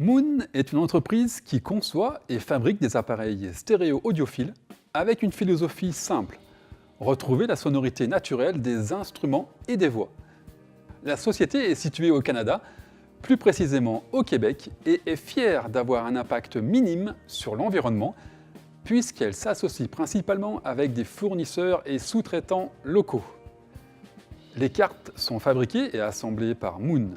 Moon est une entreprise qui conçoit et fabrique des appareils stéréo audiophiles avec une philosophie simple, retrouver la sonorité naturelle des instruments et des voix. La société est située au Canada, plus précisément au Québec, et est fière d'avoir un impact minime sur l'environnement puisqu'elle s'associe principalement avec des fournisseurs et sous-traitants locaux. Les cartes sont fabriquées et assemblées par Moon.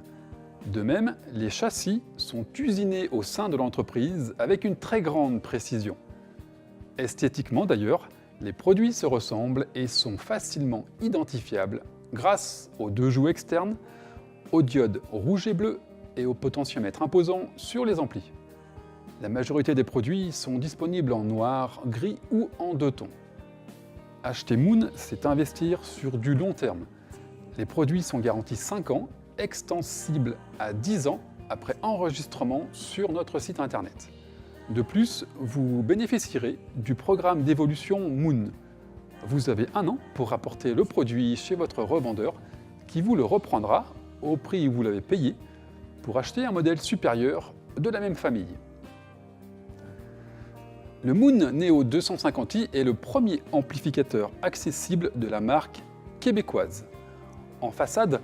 De même, les châssis sont usinés au sein de l'entreprise avec une très grande précision. Esthétiquement d'ailleurs, les produits se ressemblent et sont facilement identifiables grâce aux deux joues externes, aux diodes rouge et bleu et au potentiomètre imposant sur les amplis. La majorité des produits sont disponibles en noir, gris ou en deux tons. Acheter Moon, c'est investir sur du long terme. Les produits sont garantis 5 ans, extensibles à 10 ans après enregistrement sur notre site internet. De plus, vous bénéficierez du programme d'évolution Moon. Vous avez 1 an pour rapporter le produit chez votre revendeur qui vous le reprendra au prix où vous l'avez payé pour acheter un modèle supérieur de la même famille. Le Moon Neo 250i est le premier amplificateur accessible de la marque québécoise. En façade,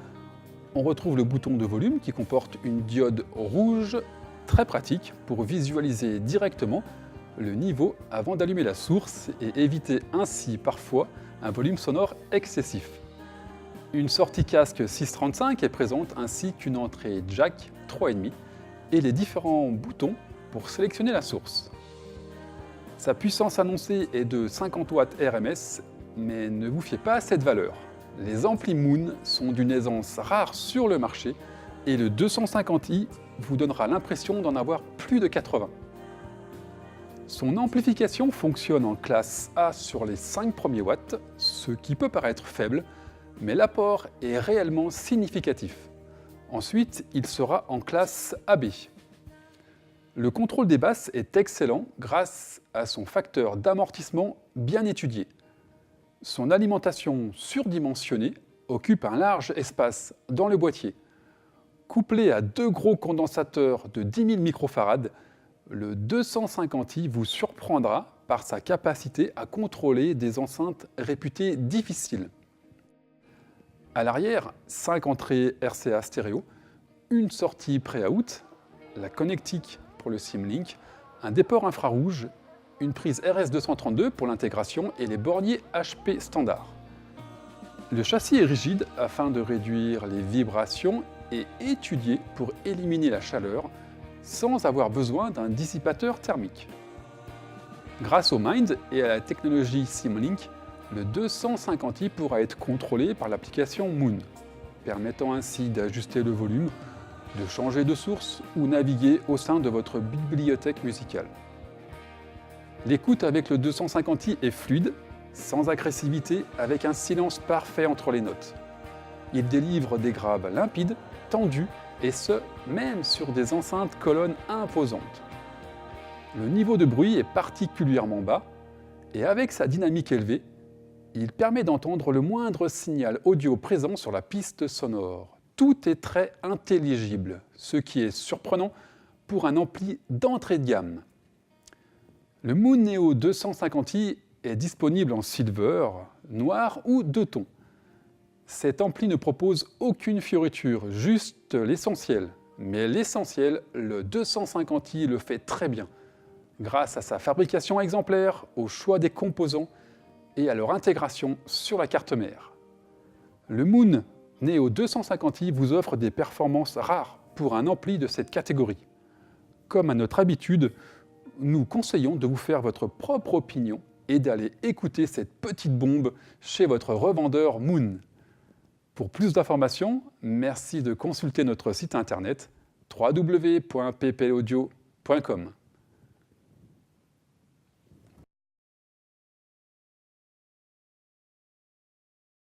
on retrouve le bouton de volume qui comporte une diode rouge très pratique pour visualiser directement le niveau avant d'allumer la source et éviter ainsi parfois un volume sonore excessif. Une sortie casque 635 est présente ainsi qu'une entrée jack 3,5 et les différents boutons pour sélectionner la source. Sa puissance annoncée est de 50 watts RMS, mais ne vous fiez pas à cette valeur. Les amplis Moon sont d'une aisance rare sur le marché et le 250i vous donnera l'impression d'en avoir plus de 80. Son amplification fonctionne en classe A sur les 5 premiers watts, ce qui peut paraître faible, mais l'apport est réellement significatif. Ensuite, il sera en classe AB. Le contrôle des basses est excellent grâce à son facteur d'amortissement bien étudié. Son alimentation surdimensionnée occupe un large espace dans le boîtier. Couplé à 2 gros condensateurs de 10 000 microfarads, le 250i vous surprendra par sa capacité à contrôler des enceintes réputées difficiles. À l'arrière, 5 entrées RCA stéréo, une sortie pré-out, la connectique pour le SIM-Link, un déport infrarouge, une prise RS232 pour l'intégration et les borniers HP standard. Le châssis est rigide afin de réduire les vibrations et étudié pour éliminer la chaleur sans avoir besoin d'un dissipateur thermique. Grâce au Mind et à la technologie SIM-Link, le 250i pourra être contrôlé par l'application Moon, permettant ainsi d'ajuster le volume, de changer de source ou naviguer au sein de votre bibliothèque musicale. L'écoute avec le 250i est fluide, sans agressivité, avec un silence parfait entre les notes. Il délivre des graves limpides, tendus, et ce, même sur des enceintes colonnes imposantes. Le niveau de bruit est particulièrement bas, et avec sa dynamique élevée, il permet d'entendre le moindre signal audio présent sur la piste sonore. Tout est très intelligible, ce qui est surprenant pour un ampli d'entrée de gamme. Le Moon Neo 250i est disponible en silver, noir ou deux tons. Cet ampli ne propose aucune fioriture, juste l'essentiel. Mais l'essentiel, le 250i le fait très bien, grâce à sa fabrication exemplaire, au choix des composants et à leur intégration sur la carte mère. Le Moon Neo 250i vous offre des performances rares pour un ampli de cette catégorie. Comme à notre habitude, nous conseillons de vous faire votre propre opinion et d'aller écouter cette petite bombe chez votre revendeur Moon. Pour plus d'informations, merci de consulter notre site internet www.ppaudio.com.